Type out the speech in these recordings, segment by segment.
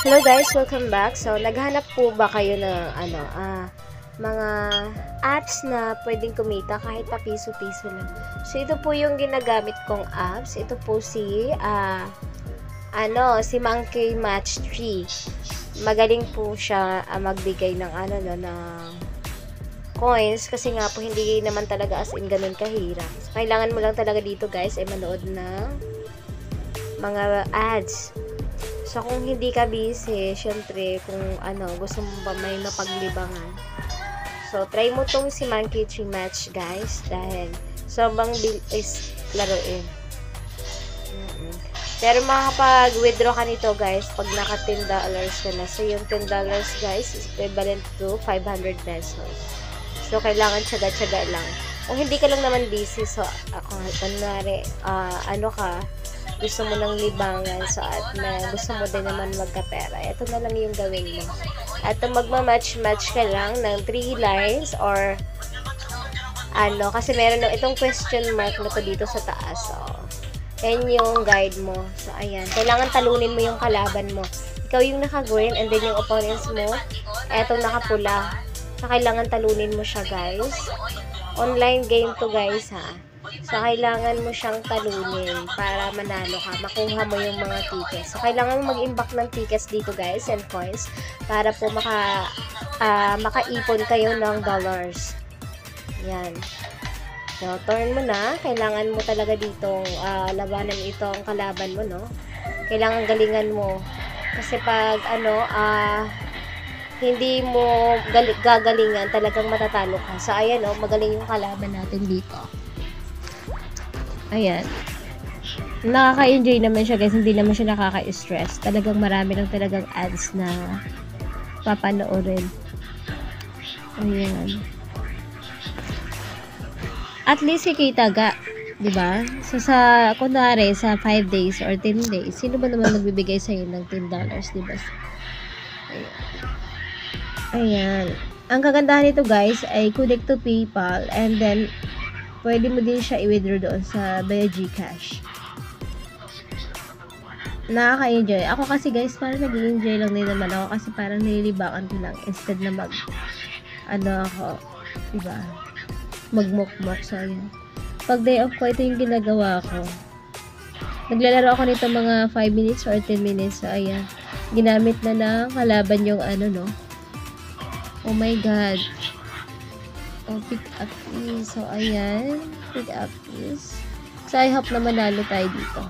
Hello guys, welcome back. So, naghanap po ba kayo ng mga apps na pwedeng kumita kahit pa piso-piso lang? So, ito po yung ginagamit kong apps. Ito po si Monkey Match 3. Magaling po siya magbigay ng ng coins kasi nga po hindi naman talaga as in ganun kahirap. So, kailangan mo lang talaga dito guys ay manood ng mga ads. So, kung hindi ka busy, syempre, kung gusto mo ba may mapaglibangan. So, try mo tong si Monkey Tree Match, guys. Dahil, sobrang bilis laruin. Pero makakapag-withdraw ka nito, guys, pag naka $10 ka na. So, yung $10, guys, is equivalent to 500 pesos. So, kailangan tsaga-tsaga lang. Kung hindi ka lang naman busy, so, kunwari, gusto mo ng libangan, so at gusto mo din naman magkapera, ito na lang yung gawin mo. At magma-match-match ka lang ng 3 lines or kasi meron itong question mark na to dito sa taas. So, yan yung guide mo. So, ayan. Kailangan talunin mo yung kalaban mo. Ikaw yung naka-green and then yung opponents mo, etong nakapula. So, kailangan talunin mo siya, guys. Online game to, guys, ha. So, kailangan mo siyang talunin para manalo ka. Makuha mo yung mga tickets. So, kailangan mo mag-imbak ng tickets dito, guys, and coins para po makaipon kayo ng dollars. Yan. So, turn mo na. Kailangan mo talaga ditong labanan ito ang kalaban mo, no? Kailangan galingan mo. Kasi pag, hindi mo gagalingan, talagang matatalo ka. So, ayan, magaling yung kalaban natin dito. Ayan. Nakaka-enjoy naman siya, guys. Hindi naman siya nakaka-stress. Talagang marami lang talagang ads na papanoorin. Ayan. At least kikita ga. Diba? So, kunwari, sa 5 days or 10 days, sino ba naman magbibigay sa'yo ng $10? Diba? Ayan. Ayan. Ang kagandahan nito, guys, ay connect to PayPal and then pwede mo din siya i-withdraw doon sa via GCash. Nakaka-enjoy. Ako kasi, guys, parang nag-i-enjoy lang din naman ako kasi parang nililibakan ko lang instead na diba? Magmok-mok. So, ayan. Pag day off ko, ito yung ginagawa ko. Naglalaro ako nito mga 5 minutes or 10 minutes. So, ayan. Ginamit na ng kalaban yung Oh my God. Oh, pick up is. So, ayan. Pick up is. So, I hope na manalo tayo dito.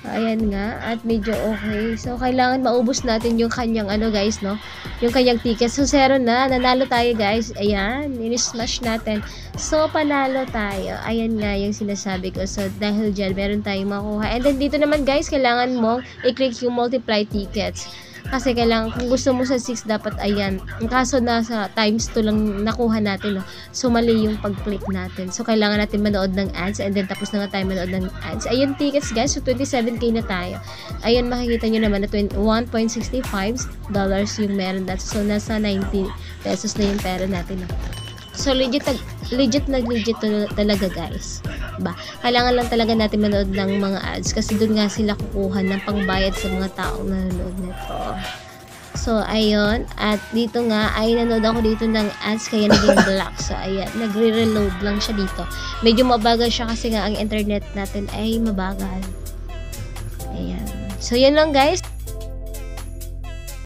So, ayan nga. At medyo okay. So, kailangan maubos natin yung kanyang, guys, no? Yung kanyang ticket. So, 0 na. Nanalo tayo, guys. Ayan. Ini-smash natin. So, panalo tayo. Ayan nga yung sinasabi ko. So, dahil dyan, meron tayong makuha. And then, dito naman, guys, kailangan mong i-click yung multiply tickets. Kasi kailangan, kung gusto mo sa 6, dapat ayan. Ang kaso nasa times 2 lang nakuha natin, no? So, mali yung pag-click natin. So, kailangan natin manood ng ads and then tapos na nga tayo manood ng ads. Ayun, tickets, guys. So, 27k na tayo. Ayun, makikita nyo naman na $1.65 yung meron natin. So, nasa 90 pesos na yung pera natin, no? So, legit talaga, guys. Ba? Kailangan lang talaga natin manood ng mga ads kasi doon nga sila kukuha ng pangbayad sa mga taong nanonood nito. So, ayun. At dito nga, ay nanood ako dito ng ads kaya naging black. So, ayan. Nagre-reload lang siya dito. Medyo mabagal siya kasi nga ang internet natin ay mabagal. Ayan. So, yun lang, guys.